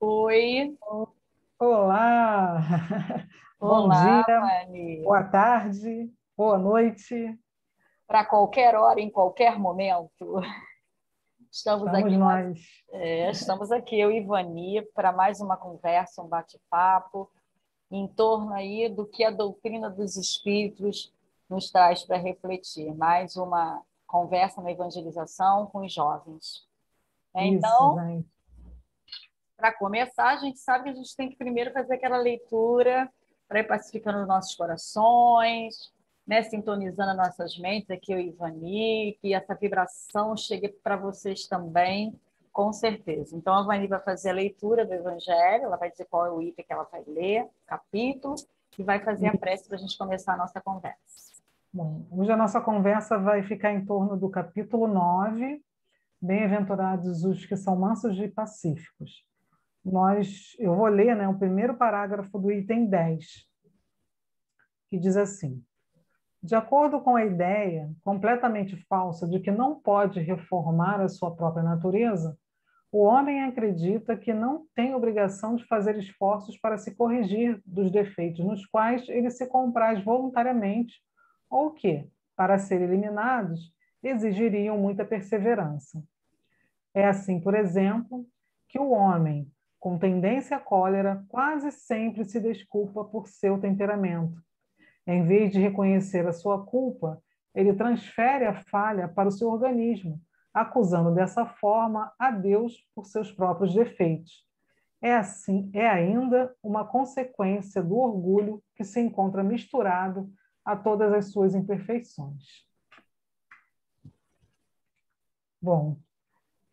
Oi, Olá, bom dia, olá, Vani. boa tarde, boa noite, Para qualquer hora, em qualquer momento, estamos estamos aqui, nós. estamos aqui, eu e Vani, para mais uma conversa, um bate-papo, em torno aí do que a doutrina dos espíritos nos traz para refletir. Mais uma conversa na evangelização com os jovens. Isso, Então, gente. para começar, a gente sabe que a gente tem que primeiro fazer aquela leitura para ir pacificando os nossos corações, né? Sintonizando as nossas mentes, aqui eu e Ivani, que essa vibração chegue para vocês também, com certeza. Então, a Ivani vai fazer a leitura do Evangelho, ela vai dizer qual é o item que ela vai ler, capítulo, e vai fazer a prece para a gente começar a nossa conversa. Bom, hoje a nossa conversa vai ficar em torno do capítulo 9. Bem-aventurados os que são mansos e pacíficos. Eu vou ler, né, o primeiro parágrafo do item 10, que diz assim: de acordo com a ideia completamente falsa de que não pode reformar a sua própria natureza, o homem acredita que não tem obrigação de fazer esforços para se corrigir dos defeitos nos quais ele se compraz voluntariamente, ou que, para serem eliminados, exigiriam muita perseverança. É assim, por exemplo, que o homem, com tendência à cólera, quase sempre se desculpa por seu temperamento. Em vez de reconhecer a sua culpa, ele transfere a falha para o seu organismo, acusando dessa forma a Deus por seus próprios defeitos. É ainda uma consequência do orgulho que se encontra misturado a todas as suas imperfeições. Bom,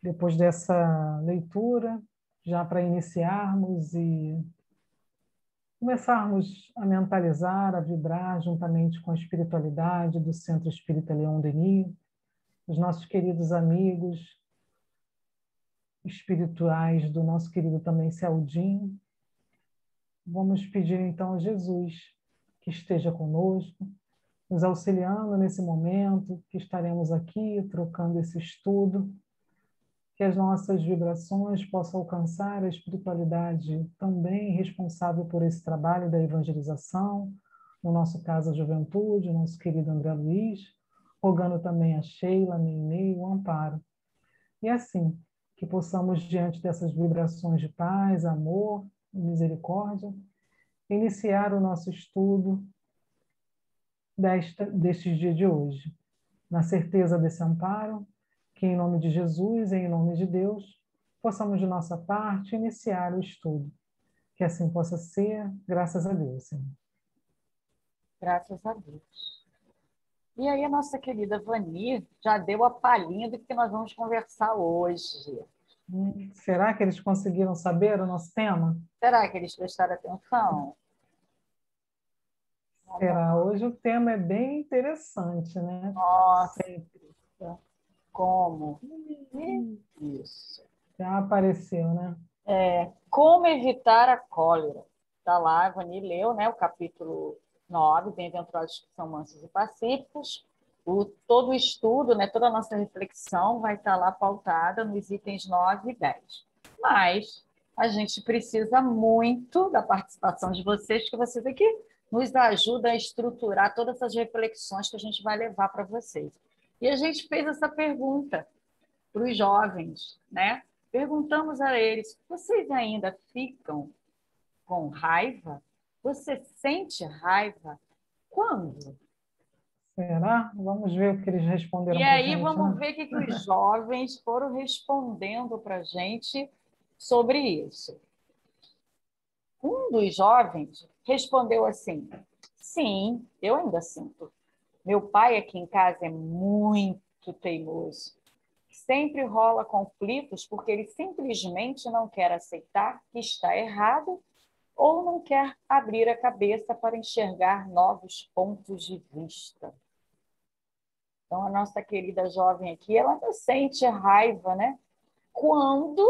depois dessa leitura, já para iniciarmos e começarmos a mentalizar, a vibrar juntamente com a espiritualidade do Centro Espírita Leon Denis, os nossos queridos amigos espirituais do nosso querido também Celdin, vamos pedir então a Jesus que esteja conosco, nos auxiliando nesse momento que estaremos aqui trocando esse estudo, que as nossas vibrações possam alcançar a espiritualidade também responsável por esse trabalho da evangelização, no nosso caso a juventude, nosso querido André Luiz, rogando também a Sheila, a Nenê, o amparo. E assim, que possamos, diante dessas vibrações de paz, amor e misericórdia, iniciar o nosso estudo deste dia de hoje, na certeza desse amparo, que em nome de Jesus e em nome de Deus, possamos de nossa parte iniciar o estudo. Que assim possa ser, graças a Deus, Senhor. Graças a Deus. E aí, a nossa querida Vani já deu a palhinha do que nós vamos conversar hoje. Será que eles conseguiram saber o nosso tema? Será que eles prestaram atenção? Vamos Será? lá. Hoje o tema é bem interessante, né? Nossa, Sempre. como? Isso. Já apareceu, né? Como evitar a cólera? Está lá, a Vani leu, né, o capítulo 9, Bem-aventurados que são mansos e pacíficos. Todo o estudo, né, toda a nossa reflexão vai estar lá pautada nos itens 9 e 10. Mas a gente precisa muito da participação de vocês, que vocês aqui nos ajudam a estruturar todas essas reflexões que a gente vai levar para vocês. E a gente fez essa pergunta para os jovens, né? Perguntamos a eles: vocês ainda ficam com raiva? Você sente raiva? Quando? Será? Vamos ver o que eles E responderam para a aí gente, vamos né? ver o que os jovens foram respondendo para a gente sobre isso. Um dos jovens respondeu assim: sim, eu ainda sinto. Meu pai aqui em casa é muito teimoso. Sempre rola conflitos porque ele simplesmente não quer aceitar que está errado ou não quer abrir a cabeça para enxergar novos pontos de vista. Então, a nossa querida jovem aqui, ela não sente raiva, né? Quando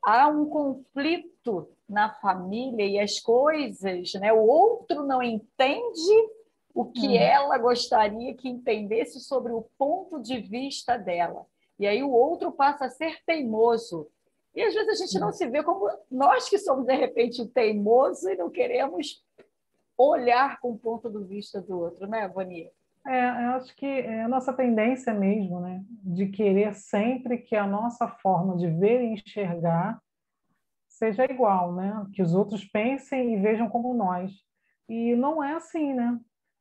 há um conflito na família e as coisas, né? O outro não entende o que É, ela gostaria que entendesse sobre o ponto de vista dela. E aí o outro passa a ser teimoso. E às vezes a gente não se vê como nós que somos, de repente, o teimoso e não queremos olhar com o ponto de vista do outro, né, Vani? Eu acho que é a nossa tendência mesmo, né, de querer sempre que a nossa forma de ver e enxergar seja igual, né, que os outros pensem e vejam como nós. E não é assim, né?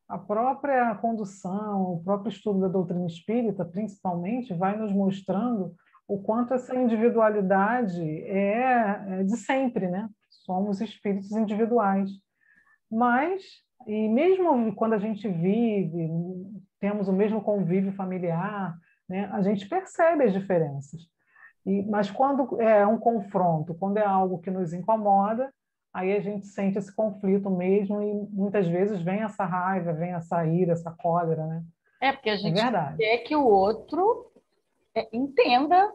A própria condução, o próprio estudo da doutrina espírita, principalmente, vai nos mostrando o quanto essa individualidade é de sempre, né? Somos espíritos individuais. Mas, e mesmo quando a gente vive, temos o mesmo convívio familiar, né, a gente percebe as diferenças. Mas quando é um confronto, quando é algo que nos incomoda, aí a gente sente esse conflito mesmo e muitas vezes vem essa raiva, vem essa ira, essa cólera, né? É porque a É gente verdade. quer que o outro entenda,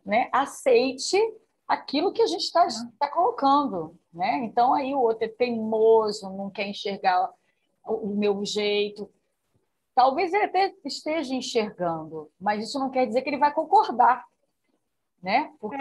né, aceite aquilo que a gente está colocando, né? Então aí o outro é teimoso, não quer enxergar o meu jeito. Talvez ele até esteja enxergando, mas isso não quer dizer que ele vai concordar, né? Porque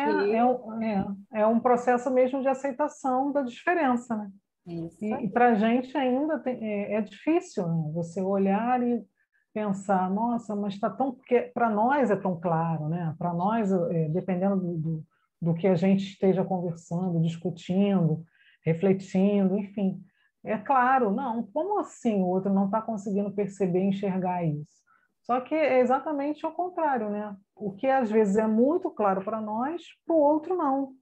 É um processo mesmo de aceitação da diferença, né? isso E aí. para a gente ainda é difícil, né? Você olhar e pensar, nossa, mas está tão. Porque para nós é tão claro, né? Para nós, dependendo do que a gente esteja conversando, discutindo, refletindo, enfim, é claro, não, como assim o outro não está conseguindo perceber e enxergar isso? Só que é exatamente o contrário, né? O que às vezes é muito claro para nós, para o outro não.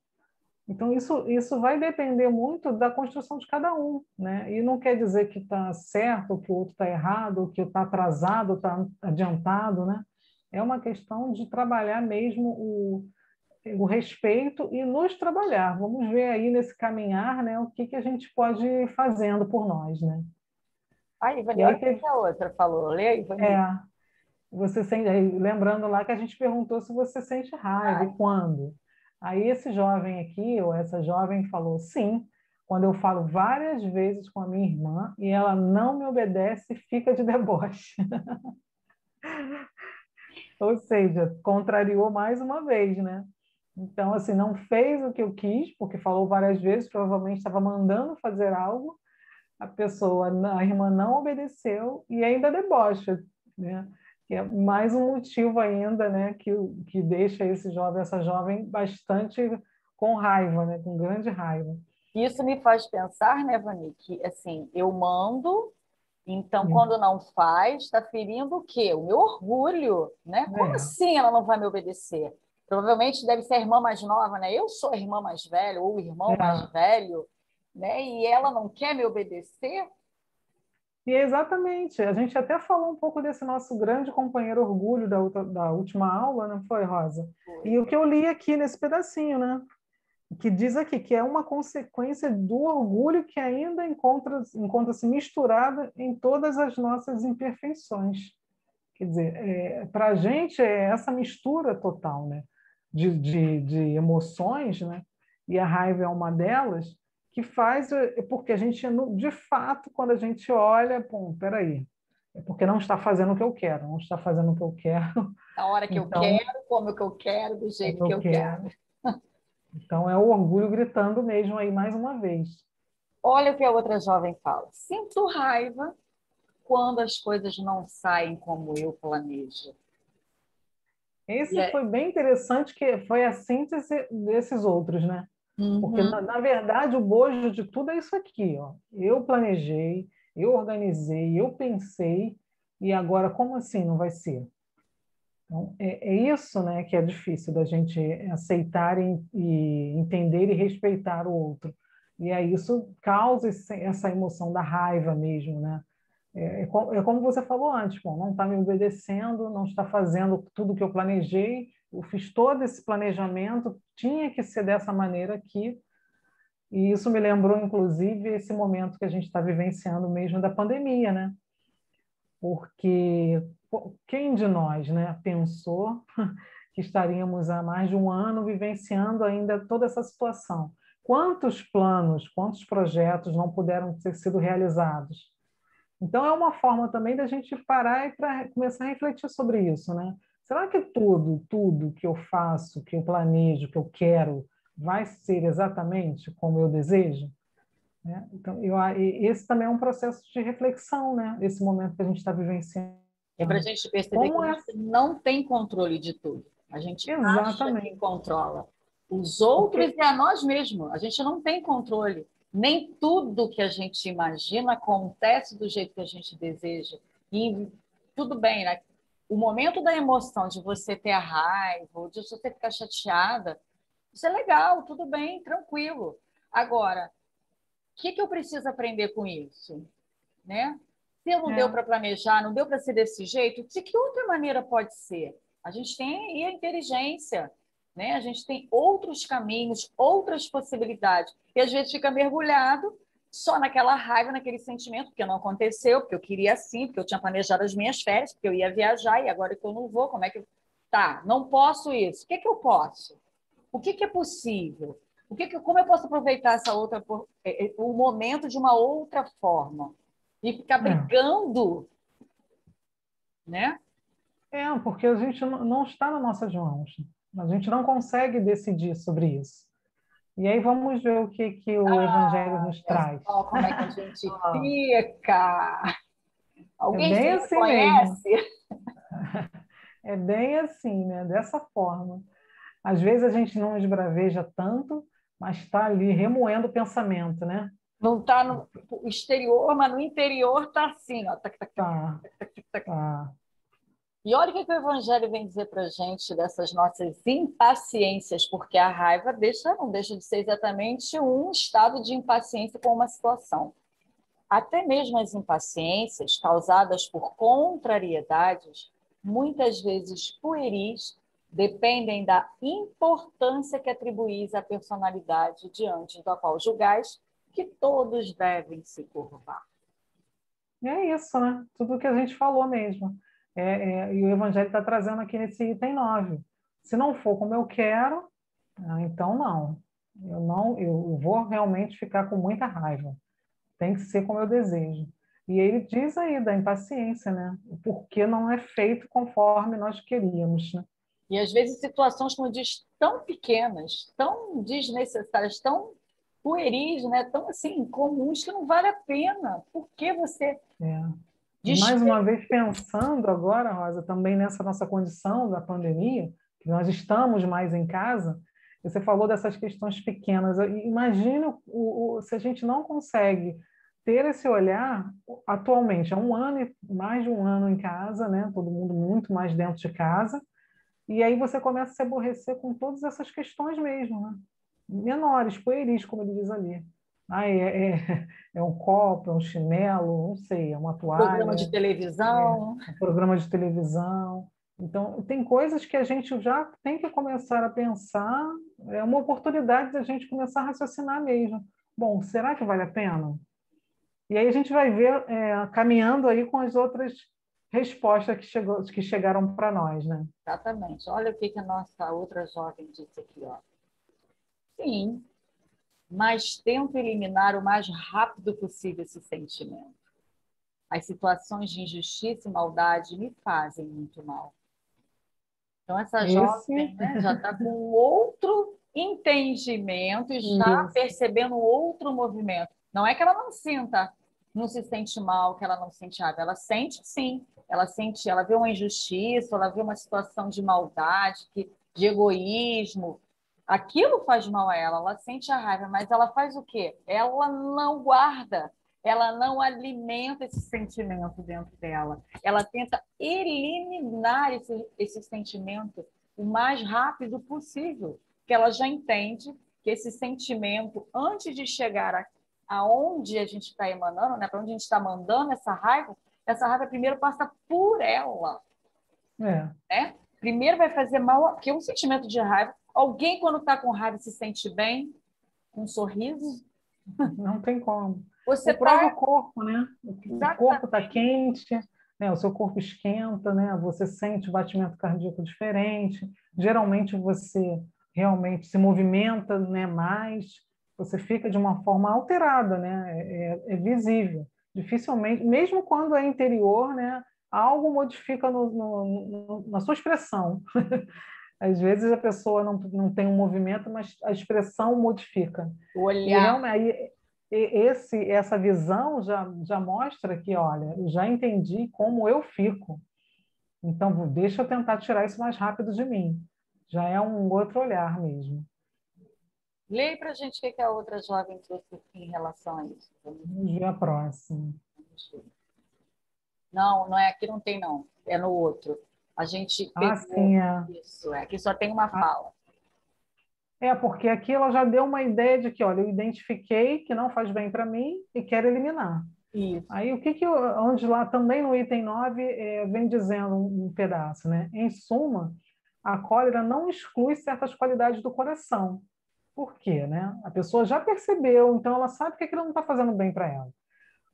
Então, isso vai depender muito da construção de cada um, né? E não quer dizer que está certo, que o outro está errado, que está atrasado, está adiantado, né? É uma questão de trabalhar mesmo o respeito e nos trabalhar. Vamos ver aí nesse caminhar, né, o que a gente pode ir fazendo por nós, né? Aí, E Ivani, olha aí o que a outra falou. Lê aí, é, Ivani. você sente, aí, lembrando lá que a gente perguntou se você sente raiva e quando. Aí esse jovem aqui, ou essa jovem, falou: sim, quando eu falo várias vezes com a minha irmã e ela não me obedece e fica de deboche. Ou seja, contrariou mais uma vez, né? Então, assim, não fez o que eu quis, porque falou várias vezes, provavelmente estava mandando fazer algo, a pessoa, a irmã não obedeceu e ainda debocha, né? Que é mais um motivo ainda, né, que deixa esse jovem, essa jovem bastante com raiva, né, com grande raiva. Isso me faz pensar, né, Vani, que assim, eu mando, então Isso. quando não faz, está ferindo o quê? O meu orgulho, né? Como É, assim ela não vai me obedecer? Provavelmente deve ser a irmã mais nova, né? Eu sou a irmã mais velha ou o irmão mais é. velho, né? E ela não quer me obedecer? E é exatamente, a gente até falou um pouco desse nosso grande companheiro orgulho da última aula, não foi, Rosa? Foi. E o que eu li aqui nesse pedacinho, né? Que diz aqui que é uma consequência do orgulho que ainda encontra-se misturada em todas as nossas imperfeições. Quer dizer, para a gente é essa mistura total, né? De emoções, né? E a raiva é uma delas, que faz, porque a gente, de fato, quando a gente olha, pô, peraí, é porque não está fazendo o que eu quero, não está fazendo o que eu quero, Na hora que eu então, quero, como que eu quero, do jeito como que eu eu quero. quero. Então, é o orgulho gritando mesmo aí mais uma vez. Olha o que a outra jovem fala. Sinto raiva quando as coisas não saem como eu planejo. E Esse é, foi bem interessante, que foi a síntese desses outros, né? Porque, uhum. na verdade, o bojo de tudo é isso aqui, ó. Eu planejei, eu organizei, eu pensei, e agora como assim não vai ser? Então, é isso, né, que é difícil da gente aceitar e entender e respeitar o outro. E aí isso causa essa emoção da raiva mesmo, né? É como você falou antes, bom, não está me obedecendo, não está fazendo tudo o que eu planejei, eu fiz todo esse planejamento, tinha que ser dessa maneira aqui, e isso me lembrou, inclusive, esse momento que a gente está vivenciando mesmo da pandemia, né? Porque quem de nós, né, pensou que estaríamos há mais de um ano vivenciando ainda toda essa situação? Quantos planos, quantos projetos não puderam ter sido realizados? Então, é uma forma também da gente parar e para começar a refletir sobre isso, né? Será que tudo que eu faço, que eu planejo, que eu quero, vai ser exatamente como eu desejo? Né? Então, esse também é um processo de reflexão, né? Esse momento que a gente está vivenciando. É para a gente perceber que Como a é? gente não tem controle de tudo. A gente acha que Exatamente. controla. Os outros Porque, e a nós mesmos. A gente não tem controle. Nem tudo que a gente imagina acontece do jeito que a gente deseja. E tudo bem, né? O momento da emoção, de você ter a raiva, ou de você ficar chateada, isso é legal, tudo bem, tranquilo. Agora, o que eu preciso aprender com isso? Né? Se não deu é, para planejar, não deu para ser desse jeito, de que outra maneira pode ser? A gente tem aí a inteligência, né? A gente tem outros caminhos, outras possibilidades. E às vezes fica mergulhado só naquela raiva, naquele sentimento, porque não aconteceu, porque eu queria assim, porque eu tinha planejado as minhas férias, porque eu ia viajar e agora que eu não vou, como é que eu... Tá, não posso isso. O que eu posso? O que é possível? Como eu posso aproveitar essa outra, o momento de uma outra forma? E ficar é. brigando, né? Porque a gente não está nas nossas mãos. A gente não consegue decidir sobre isso. E aí vamos ver o que o Evangelho nos Olha traz. só como é que a gente Ó, fica. é Alguém se bem assim mesmo. reconhece? É bem assim, né? Dessa forma. Às vezes a gente não esbraveja tanto, mas está ali remoendo o pensamento, né? Não está no exterior, mas no interior está assim, ó. Tac, tac, tac, Tá, tac, tac, tac. tá. E olha o que o Evangelho vem dizer para a gente dessas nossas impaciências, porque a raiva não deixa de ser exatamente um estado de impaciência com uma situação. Até mesmo as impaciências causadas por contrariedades, muitas vezes pueris, dependem da importância que atribuís à personalidade diante da qual julgais que todos devem se curvar. E é isso, né? Tudo que a gente falou mesmo. E o Evangelho está trazendo aqui nesse item 9. Se não for como eu quero, então não. Eu vou realmente ficar com muita raiva. Tem que ser como eu desejo. E ele diz aí da impaciência, né? Porque não é feito conforme nós queríamos, né? E às vezes situações, como diz, tão pequenas, tão desnecessárias, tão pueris, né? Tão assim, comuns que não vale a pena. Por que você É. E mais uma desperdiça? vez pensando agora, Rosa, também nessa nossa condição da pandemia, que nós estamos mais em casa, você falou dessas questões pequenas. Imagina se a gente não consegue ter esse olhar atualmente, há um ano, mais de um ano em casa, né? Todo mundo muito mais dentro de casa, e aí você começa a se aborrecer com todas essas questões mesmo, né? Menores, pueris, como ele diz ali. É um copo, é um chinelo, não sei, é uma Programa de toalha, televisão. um programa de televisão. Então, tem coisas que a gente já tem que começar a pensar, é uma oportunidade da gente começar a raciocinar mesmo. Bom, será que vale a pena? E aí a gente vai ver, caminhando aí com as outras respostas que chegaram para nós, né? Exatamente. Olha o que a nossa outra jovem disse aqui, ó. Sim, mas tento eliminar o mais rápido possível esse sentimento. As situações de injustiça e maldade me fazem muito mal. Então, essa Esse, jovem, né, já está com outro entendimento e já isso, percebendo outro movimento. Não é que ela não sinta, não se sente mal, que ela não sente raiva. Ela sente sim. Ela sente, ela vê uma injustiça, ela vê uma situação de maldade, de egoísmo. Aquilo faz mal a ela, ela sente a raiva, mas ela faz o quê? Ela não guarda, ela não alimenta esse sentimento dentro dela. Ela tenta eliminar esse sentimento o mais rápido possível, porque ela já entende que esse sentimento, antes de chegar aonde a gente está emanando, né, para onde a gente está mandando essa raiva primeiro passa por ela, é, né? Primeiro vai fazer mal, porque um sentimento de raiva, alguém quando está com raiva se sente bem, com um sorriso, não tem como. você O próprio está corpo, né? O corpo está exatamente. quente, né? O seu corpo esquenta, né? Você sente o batimento cardíaco diferente. Geralmente você realmente se movimenta, né? Mais, você fica de uma forma alterada, né? É visível. Dificilmente, mesmo quando é interior, né? Algo modifica na sua expressão. Às vezes a pessoa não tem um movimento, mas a expressão modifica. O E olhar. realmente, aí, essa visão já mostra que, olha, eu já entendi como eu fico. Então, deixa eu tentar tirar isso mais rápido de mim. Já é um outro olhar mesmo. Leia para a gente o que a outra jovem trouxe em relação a isso. Vamos ver a próxima. Não, não é aqui, não tem não. É no outro. A gente Ah, pegou sim, é. isso. Aqui só tem uma fala. É, porque aqui ela já deu uma ideia de que, olha, eu identifiquei que não faz bem para mim e quero eliminar. Isso. Aí, onde lá também no item 9 vem dizendo um pedaço, né? Em suma, a cólera não exclui certas qualidades do coração. Por quê, né? A pessoa já percebeu, então ela sabe que aquilo não está fazendo bem para ela,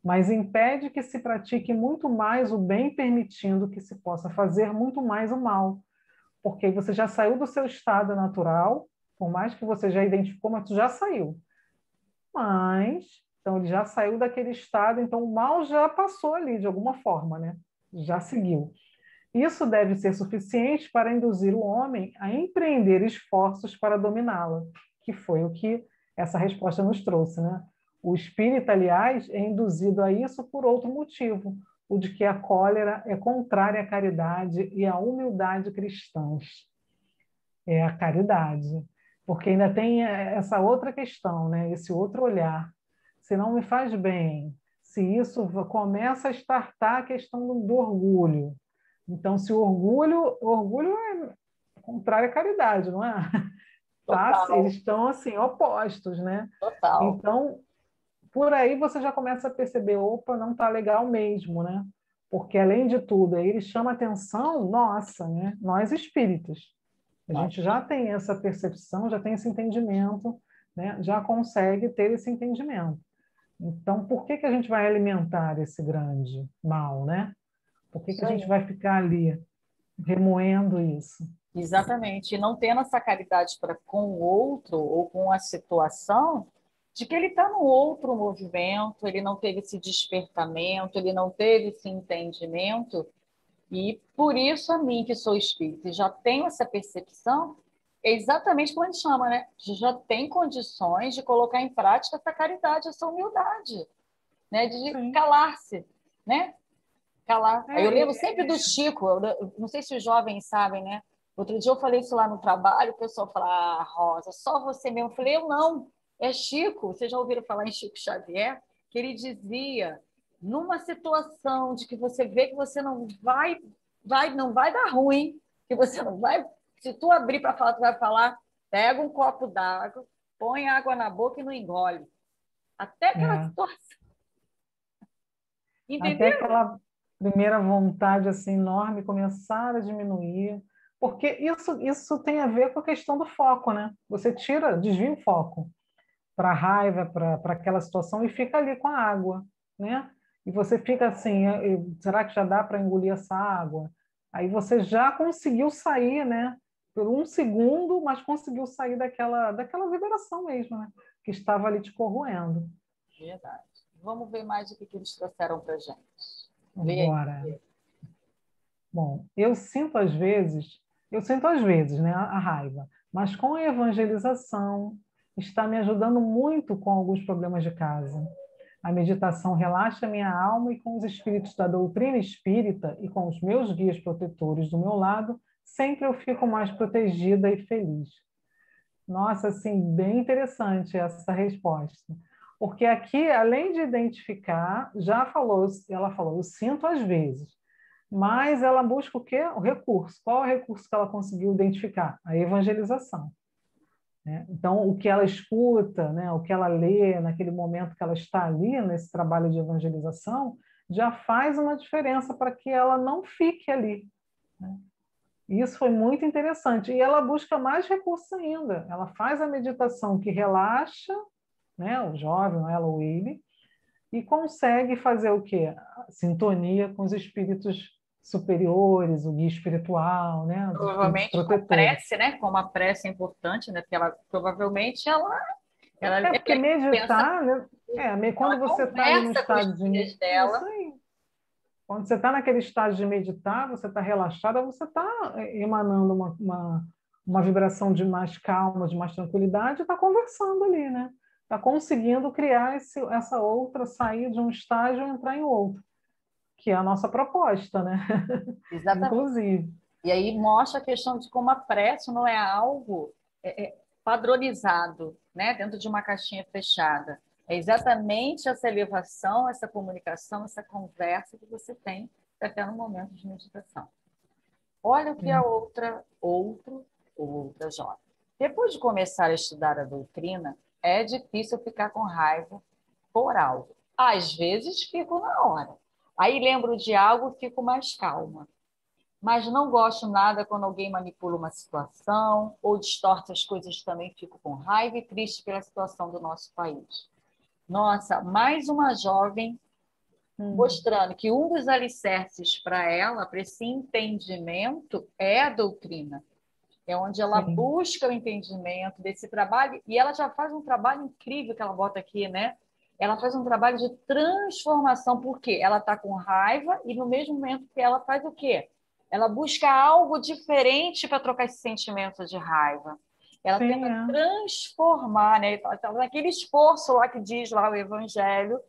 mas impede que se pratique muito mais o bem, permitindo que se possa fazer muito mais o mal, porque você já saiu do seu estado natural, por mais que você já identificou, mas tu já saiu. Mas, então ele já saiu daquele estado, então o mal já passou ali de alguma forma, né? Já seguiu. Isso deve ser suficiente para induzir o homem a empreender esforços para dominá-la, que foi o que essa resposta nos trouxe, né? O espírito, aliás, é induzido a isso por outro motivo, o de que a cólera é contrária à caridade e à humildade cristãs. É a caridade, porque ainda tem essa outra questão, né? Esse outro olhar. Se não me faz bem, se isso começa a estartar a questão do orgulho. Então, se o orgulho é contrário à caridade, não é? Tá? Total, Eles estão assim opostos, né? total. Então, por aí você já começa a perceber, opa, não está legal mesmo, né? Porque além de tudo, aí ele chama atenção, nossa, né? Nós espíritas. A Nós, gente já tem essa percepção, já tem esse entendimento, né? Já consegue ter esse entendimento. Então, por que que a gente vai alimentar esse grande mal, né? Por que que isso a aí. gente vai ficar ali remoendo isso? Exatamente. E não tendo essa caridade para com o outro ou com a situação de que ele está no outro movimento, ele não teve esse despertamento, ele não teve esse entendimento. E por isso, a mim, que sou espírita, e já tenho essa percepção, é exatamente como a gente chama, né? Já tem condições de colocar em prática essa caridade, essa humildade, né? De Sim. calar-se, né? Calar. Aí eu lembro sempre do É, Chico, eu não sei se os jovens sabem, né? Outro dia eu falei isso lá no trabalho, o pessoal fala, ah, Rosa, só você mesmo. Eu falei, eu não, é Chico. Vocês já ouviram falar em Chico Xavier? Que ele dizia, numa situação de que você vê que você não vai dar ruim, que você não vai, se tu abrir para falar, tu vai falar, pega um copo d'água, põe água na boca e não engole. Até aquela é. situação, Até entendeu? aquela primeira vontade assim enorme começar a diminuir, porque isso tem a ver com a questão do foco, né? Você desvia o foco para a raiva, para aquela situação e fica ali com a água, né? E você fica assim, será que já dá para engolir essa água? Aí você já conseguiu sair, né? Por um segundo, mas conseguiu sair daquela vibração mesmo, né? Que estava ali te corroendo. Verdade. Vamos ver mais o que eles trouxeram para gente. Vê aí. Bora. Bom, eu sinto às vezes, né, a raiva, mas com a evangelização está me ajudando muito com alguns problemas de casa. A meditação relaxa minha alma e com os espíritos da doutrina espírita e com os meus guias protetores do meu lado, sempre eu fico mais protegida e feliz. Nossa, assim, bem interessante essa resposta. Porque aqui, além de identificar, ela falou, eu sinto às vezes, mas ela busca o quê? O recurso. Qual é o recurso que ela conseguiu identificar? A evangelização, né? Então, o que ela escuta, né, o que ela lê naquele momento que ela está ali, nesse trabalho de evangelização, já faz uma diferença para que ela não fique ali, né? E isso foi muito interessante. E ela busca mais recursos ainda. Ela faz a meditação que relaxa, né, o jovem, ela ou ele, e consegue fazer o quê? Sintonia com os espíritos superiores, o guia espiritual, né? Os espíritos Provavelmente com a protetores. prece, né? Como a prece é importante, né? Porque ela provavelmente ela É porque pensa, meditar, né? ela Quando você está ali no conversa com os estado de guias isso dela. aí. Quando você está naquele estágio de meditar, você está relaxada, você está emanando uma vibração de mais calma, de mais tranquilidade, está conversando ali, né? Está conseguindo criar essa outra, sair de um estágio e entrar em outro, que é a nossa proposta, né? Exatamente. Inclusive. E aí mostra a questão de como a prece não é algo padronizado, né? Dentro de uma caixinha fechada. É exatamente essa elevação, essa comunicação, essa conversa que você tem até no momento de meditação. Olha o que a outra jovem. Depois de começar a estudar a doutrina, é difícil ficar com raiva por algo. Às vezes fico na hora. Aí lembro de algo e fico mais calma. Mas não gosto nada quando alguém manipula uma situação ou distorce as coisas também. Fico com raiva e triste pela situação do nosso país. Nossa, mais uma jovem mostrando que um dos alicerces para ela, para esse entendimento, é a doutrina. É onde ela Sim. busca o entendimento desse trabalho, e ela já faz um trabalho incrível que ela bota aqui, né? Ela faz um trabalho de transformação, porque ela está com raiva e no mesmo momento que ela faz o quê? Ela busca algo diferente para trocar esse sentimento de raiva. Ela Sim, tenta é. transformar, né? Naquele esforço lá que diz lá o Evangelho,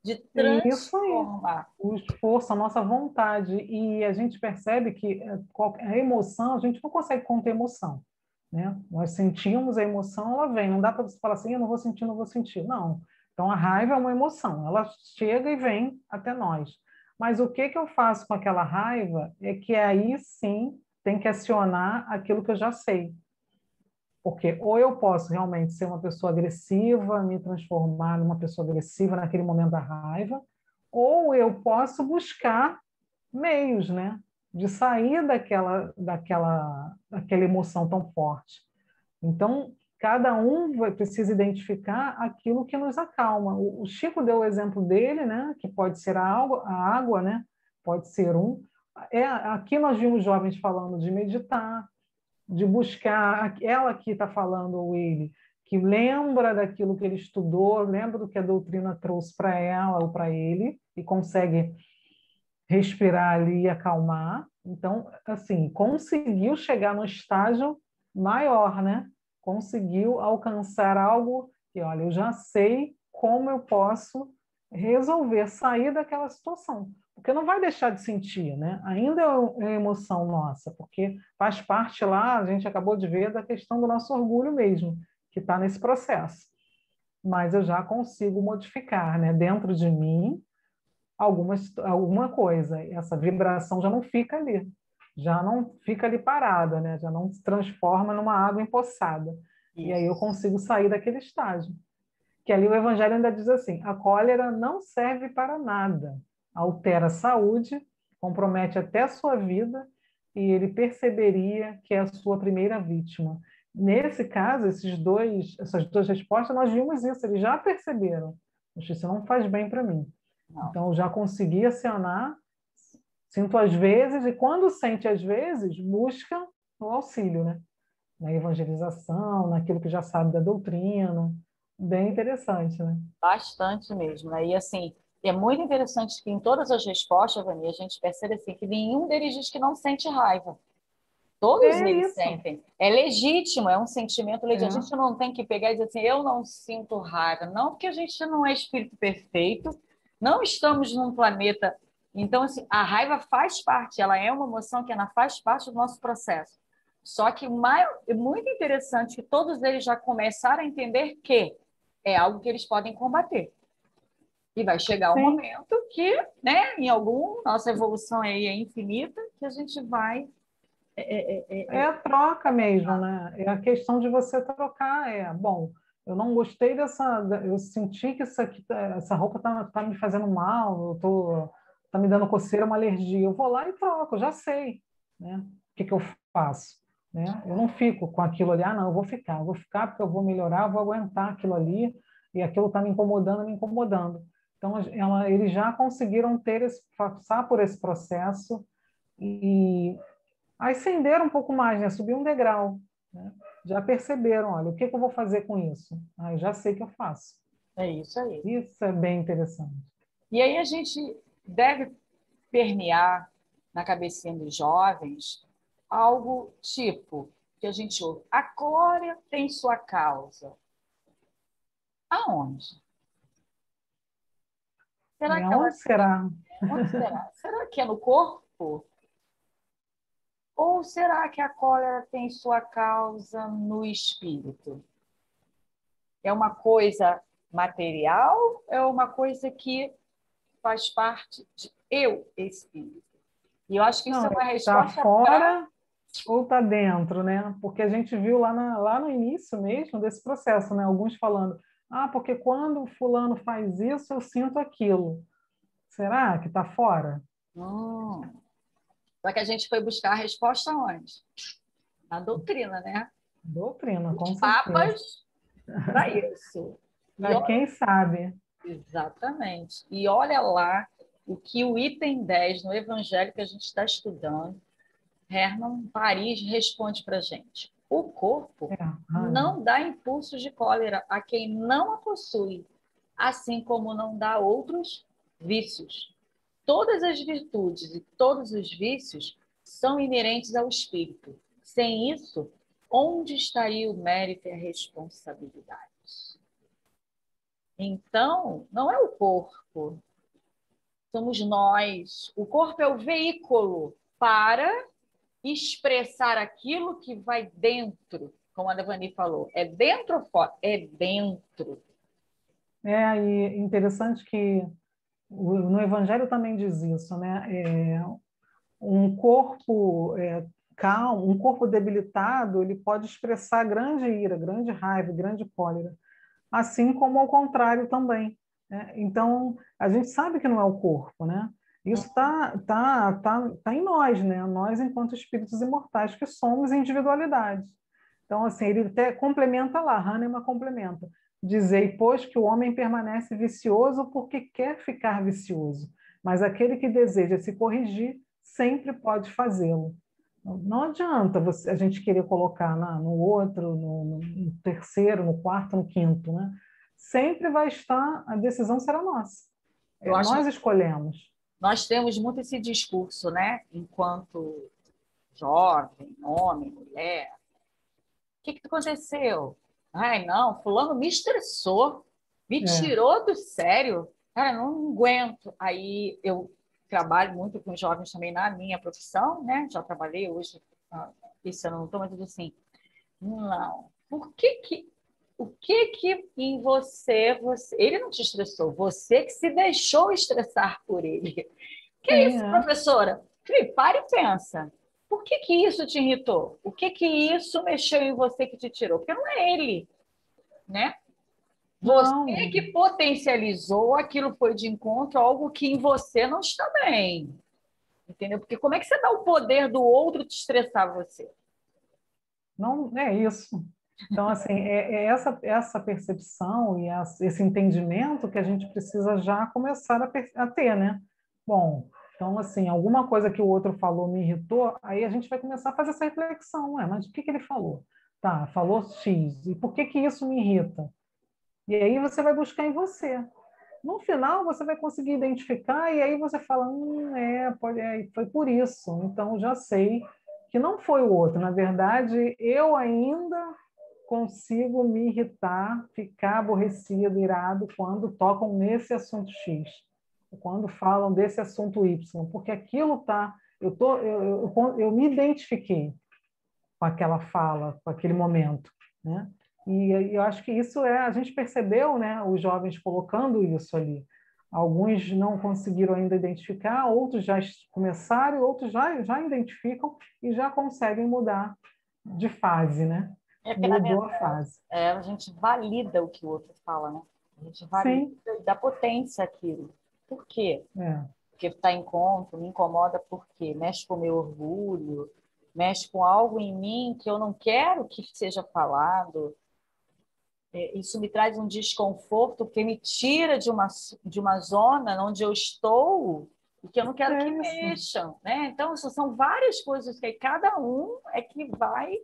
de Isso aí. transformar. O esforço, a nossa vontade. E a gente percebe que a emoção, a gente não consegue conter emoção, né? Nós sentimos a emoção, ela vem. Não dá para você falar assim, eu não vou sentir, não vou sentir. Não. Então, a raiva é uma emoção. Ela chega e vem até nós. Mas o que que eu faço com aquela raiva é que aí sim tem que acionar aquilo que eu já sei. Porque ou eu posso realmente ser uma pessoa agressiva, me transformar numa pessoa agressiva naquele momento da raiva, ou eu posso buscar meios, né, de sair daquela emoção tão forte. Então, cada um precisa identificar aquilo que nos acalma. O Chico deu o exemplo dele, né, que pode ser a água, né, pode ser um. Aqui nós vimos jovens falando de meditar, de buscar, ela que está falando, ou ele, que lembra daquilo que ele estudou, lembra do que a doutrina trouxe para ela ou para ele, e consegue respirar ali e acalmar. Então, assim, conseguiu chegar no estágio maior, né? Conseguiu alcançar algo que, olha, eu já sei como eu posso resolver, sair daquela situação. Porque não vai deixar de sentir, né? Ainda é uma emoção nossa, porque faz parte lá, a gente acabou de ver, da questão do nosso orgulho mesmo, que está nesse processo. Mas eu já consigo modificar, né? Dentro de mim, alguma coisa. Essa vibração já não fica ali, já não fica ali parada, né? Já não se transforma numa água empoçada. E aí eu Isso. consigo sair daquele estágio. Que ali o Evangelho ainda diz assim: a cólera não serve para nada, altera a saúde, compromete até a sua vida, e ele perceberia que é a sua primeira vítima. Nesse caso, essas duas respostas, nós vimos isso, eles já perceberam. Isso não faz bem para mim. Não. Então, já consegui acionar, sinto às vezes, e quando sente às vezes, busca o auxílio, né? Na evangelização, naquilo que já sabe da doutrina. Bem interessante, né? Bastante mesmo, né? E assim, é muito interessante que em todas as respostas, Vani, a gente percebe assim, que nenhum deles diz que não sente raiva. Todos É eles isso. sentem. É legítimo, é um sentimento legítimo. A gente É. não tem que pegar e dizer assim, eu não sinto raiva. Não, porque a gente não é espírito perfeito, não estamos num planeta. Então, assim, a raiva faz parte, ela é uma emoção que ela faz parte do nosso processo. Só que é muito interessante que todos eles já começaram a entender que é algo que eles podem combater. E vai chegar um Sim, momento que, né, em algum, nossa evolução aí é infinita, que a gente vai é a troca mesmo, né? É a questão de você trocar. Bom, eu não gostei eu senti que essa roupa tá me fazendo mal, tá me dando coceira, uma alergia. Eu vou lá e troco, eu já sei, né? O que que eu faço, né? Eu não fico com aquilo ali, não, eu vou ficar porque eu vou melhorar, eu vou aguentar aquilo ali, e aquilo está me incomodando, me incomodando. Então, eles já conseguiram passar por esse processo e ascender um pouco mais, né? Subir um degrau, né? Já perceberam, olha, o que que eu vou fazer com isso? Eu já sei que eu faço. é isso aí. Isso é bem interessante. E aí a gente deve permear na cabecinha dos jovens algo tipo: que a gente ouve. A cólera tem sua causa. Aonde? Será que ela... Onde será? Onde será? Será que é no corpo? Ou será que a cólera tem sua causa no espírito? É uma coisa material? É uma coisa que faz parte de eu, espírito? E eu acho que isso Não, é uma está resposta para... fora ou está dentro, né? Porque a gente viu lá no início mesmo desse processo, né? Alguns falando, porque quando fulano faz isso, eu sinto aquilo. Será que está fora? Só que a gente foi buscar a resposta onde? Na doutrina, né? Doutrina, Os com certeza. papas para isso. E Para olha, quem sabe. exatamente. E olha lá o que o item 10 no Evangelho que a gente está estudando, Hermann Paris responde para a gente. O corpo Hannah. não dá impulsos de cólera a quem não a possui, assim como não dá outros vícios. Todas as virtudes e todos os vícios são inerentes ao espírito. Sem isso, onde estaria o mérito e a responsabilidade? Então, não é o corpo, somos nós. O corpo é o veículo para expressar aquilo que vai dentro, como a Devani falou. É dentro ou fora? É dentro. E interessante que no Evangelho também diz isso, né? Um corpo calmo, um corpo debilitado, ele pode expressar grande ira, grande raiva, grande cólera, assim como ao contrário também, né? Então, a gente sabe que não é o corpo, né? Isso tá em nós, né? Nós, enquanto espíritos imortais, que somos individualidades. Então, assim, ele até complementa lá, Hahnemann complementa. Dizei, pois, que o homem permanece vicioso porque quer ficar vicioso, mas aquele que deseja se corrigir sempre pode fazê-lo. Não adianta a gente querer colocar no outro, no terceiro, no quarto, no quinto, né? Sempre vai estar, a decisão será nossa. Eu acho Nós que escolhemos. nós temos muito esse discurso, né? Enquanto jovem, homem, mulher. O que aconteceu? Ai, não, fulano me estressou, me É, tirou do sério. Cara, não aguento. Aí eu trabalho muito com jovens também na minha profissão, né? Já trabalhei hoje, esse ano não estou, mas eu digo assim, não. O que que em você... Ele não te estressou, você que se deixou estressar por ele. Que sim, isso, é. professora? Felipe, para e pensa. Por que isso te irritou? O que isso mexeu em você que te tirou? Porque não é ele, né? Você Não, que potencializou, aquilo foi de encontro a algo que em você não está bem. Entendeu? Porque como é que você dá o poder do outro te estressar você? não é isso. Então, assim, é essa percepção e esse entendimento que a gente precisa já começar a ter, né? Bom, então, assim, alguma coisa que o outro falou me irritou, aí a gente vai começar a fazer essa reflexão, mas o que ele falou? Tá, falou X, e por que isso me irrita? E aí você vai buscar em você. No final, você vai conseguir identificar, e aí você fala, foi por isso, então já sei que não foi o outro. Na verdade, eu ainda consigo me irritar, ficar aborrecido, irado, quando tocam nesse assunto X, quando falam desse assunto Y, porque aquilo está. Eu me identifiquei com aquela fala, com aquele momento, né? E eu acho que isso a gente percebeu, né? Os jovens colocando isso ali. Alguns não conseguiram ainda identificar, outros já começaram, outros já identificam e já conseguem mudar de fase, né? É porque, na Mudou a verdade, fase. a gente valida o que o outro fala, né? A gente valida Sim, e dá potência àquilo. Por quê? é. Porque está em conta, me incomoda porque mexe com o meu orgulho, mexe com algo em mim que eu não quero que seja falado. Isso me traz um desconforto que me tira de uma zona onde eu estou e que eu não quero que É isso. mexam, né? Então, isso são várias coisas que cada um é que vai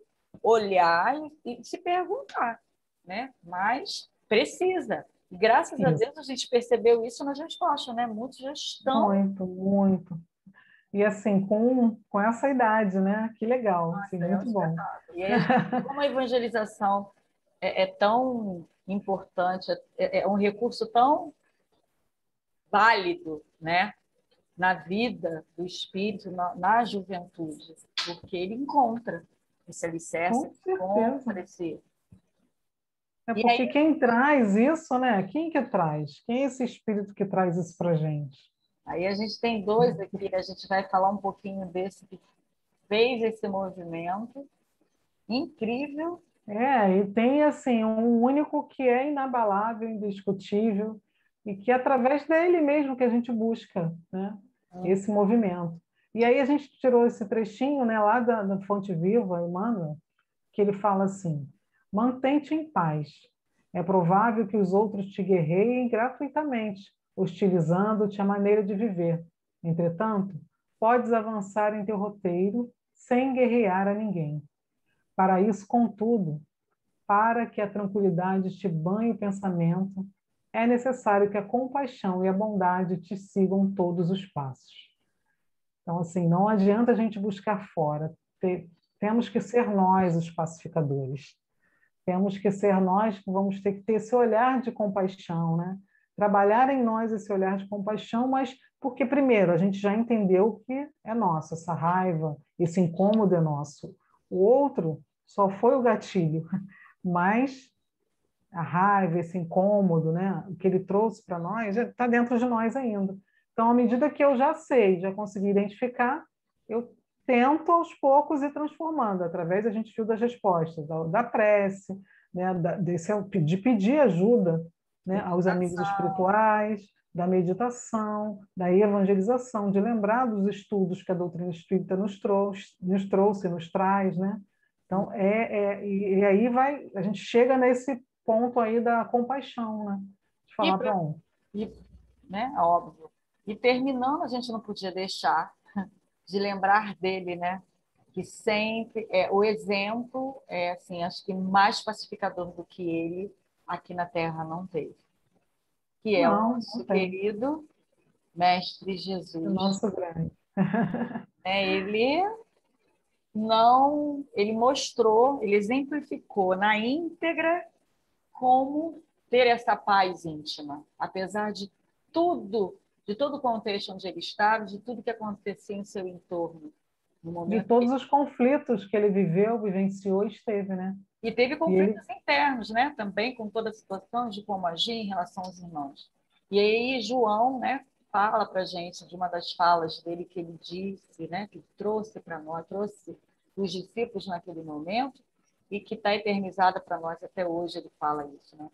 olhar e se perguntar, né? Mas precisa. E graças a Isso. Deus a gente percebeu isso nas respostas, né? Muitos já estão... Muito, muito. E assim, com essa idade, né? Que legal, Nossa, assim, é um muito bom. espetáculo. E aí, como a evangelização é tão importante, é um recurso tão válido, né, na vida do espírito, na juventude, porque ele encontra esse alicerce, Com encontra certeza. esse. É E aí, porque quem traz isso, né? Quem que traz? Quem é esse espírito que traz isso para gente? aí a gente tem dois aqui, a gente vai falar um pouquinho desse que fez esse movimento incrível. É, e tem assim um único que é inabalável, indiscutível, e que é através dele mesmo que a gente busca, né, esse movimento. E aí a gente tirou esse trechinho, né, lá da Fonte Viva, Emmanuel, que ele fala assim: mantente em paz. É provável que os outros te guerreiem gratuitamente, hostilizando-te a maneira de viver. Entretanto, podes avançar em teu roteiro sem guerrear a ninguém. Para isso, contudo, para que a tranquilidade te banhe o pensamento, é necessário que a compaixão e a bondade te sigam todos os passos. Então, assim, não adianta a gente buscar fora. Temos que ser nós os pacificadores. Temos que ser nós que vamos ter que ter esse olhar de compaixão, né? Trabalhar em nós esse olhar de compaixão, mas porque, primeiro, a gente já entendeu que é nosso, essa raiva, esse incômodo é nosso. O outro só foi o gatilho, mas a raiva, esse incômodo, né, o que ele trouxe para nós, está dentro de nós ainda. Então, à medida que eu já sei, já consegui identificar, eu tento aos poucos ir transformando, através, a gente viu das respostas, da prece, né, de pedir ajuda, né, aos amigos Meditação. espirituais, da meditação, da evangelização, de lembrar dos estudos que a doutrina espírita nos traz, né? Então, e aí a gente chega nesse ponto aí da compaixão, né? De E, falar, pronto, e, né, óbvio. E terminando, a gente não podia deixar de lembrar dele, né? Que sempre o exemplo é assim, acho que mais pacificador do que ele aqui na Terra não teve, que é o não nosso tem. querido Mestre É o Jesus. nosso grande. Né? Ele não, ele mostrou, ele exemplificou na íntegra como ter essa paz íntima, apesar de todo o contexto onde ele estava, de tudo que acontecia em seu entorno, no De momento todos os conflitos que ele viveu, vivenciou e esteve, né? e teve E ele, conflitos internos, né? Também com toda a situação de como agir em relação aos irmãos. E aí João, né? Fala para gente de uma das falas dele que ele disse, né? Que trouxe para nós, trouxe os discípulos naquele momento e que está eternizada para nós até hoje. Ele fala isso, né?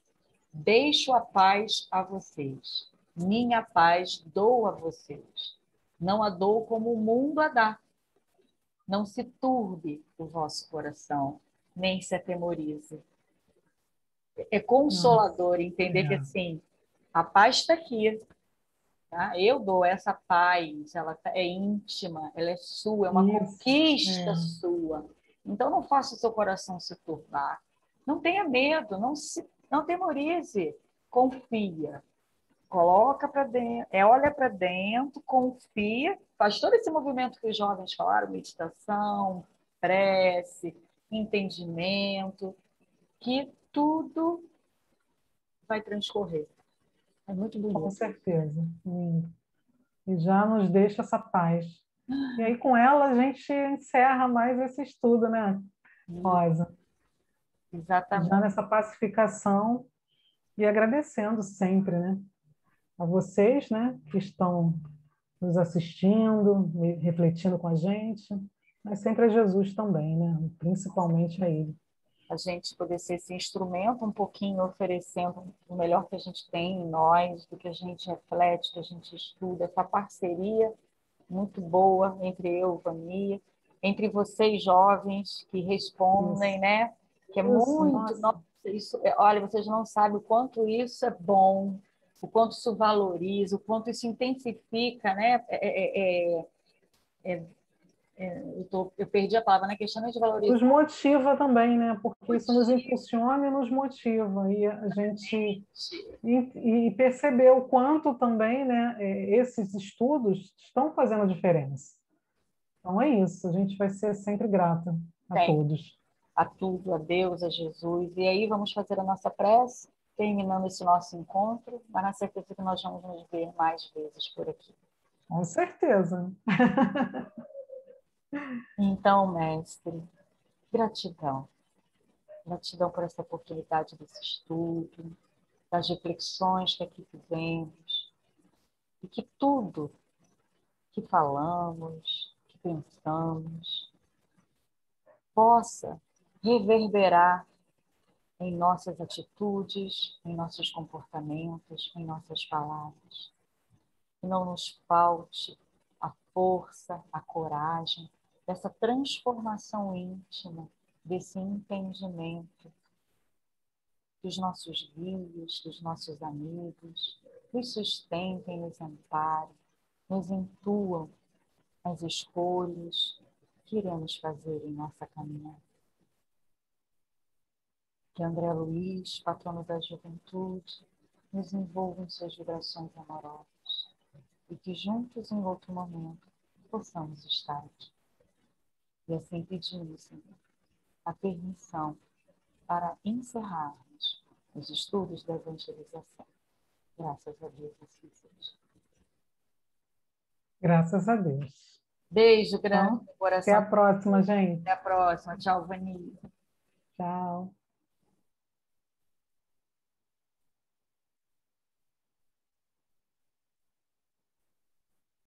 Deixo a paz a vocês. Minha paz dou a vocês. Não a dou como o mundo a dá. Não se turbe o vosso coração, nem se atemorize. É nossa, consolador entender que é, assim, a paz está aqui, tá? Eu dou essa paz, ela é íntima, ela é sua, é uma isso, conquista é, sua. Então não faça o seu coração se turbar. Não tenha medo, não temorize, confia. Coloca para dentro, olha para dentro, confia, faz todo esse movimento que os jovens falaram, meditação, prece, entendimento, que tudo vai transcorrer. É muito com bonito. certeza. E já nos deixa essa paz. E aí, com ela, a gente encerra mais esse estudo, né, Rosa? Já Exatamente. nessa pacificação e agradecendo sempre, né? A vocês, né, que estão nos assistindo, refletindo com a gente, mas sempre a Jesus também, né? Principalmente a Ele. A gente poder ser esse instrumento um pouquinho oferecendo o melhor que a gente tem em nós, do que a gente reflete, que a gente estuda, essa parceria muito boa entre eu, Vani, entre vocês jovens que respondem, Isso, né? Que é isso, muito, nossa, nossa, isso, olha, vocês não sabem o quanto isso é bom, o quanto isso valoriza, o quanto isso intensifica, né? Eu perdi a palavra, né? Questão de nos valorizar motiva também, né? Porque isso nos motivo, impulsiona e nos motiva, e a gente e perceber o quanto também, né, esses estudos estão fazendo diferença. Então é isso, a gente vai ser sempre grata a Tem todos. a tudo, a Deus, a Jesus. E aí vamos fazer a nossa prece, terminando esse nosso encontro, mas na certeza que nós vamos nos ver mais vezes por aqui. Com certeza. Então, mestre, gratidão. Gratidão por essa oportunidade desse estudo, das reflexões que aqui fizemos, e que tudo que falamos, que pensamos, possa reverberar em nossas atitudes, em nossos comportamentos, em nossas palavras. Que não nos falte a força, a coragem dessa transformação íntima, desse entendimento dos nossos guias, dos nossos amigos, nos sustentem, nos amparem, nos intuam as escolhas que iremos fazer em nossa caminhada. Que André Luiz, patrono da juventude, nos envolva em suas vibrações amorosas e que juntos, em outro momento, possamos estar aqui. E assim pedimos, Senhor, a permissão para encerrarmos os estudos da evangelização. Graças a Deus, assim seja. Graças a Deus. Beijo grande Então, no até a coração. próxima, gente. Até a próxima. Tchau, Vanilla. Tchau.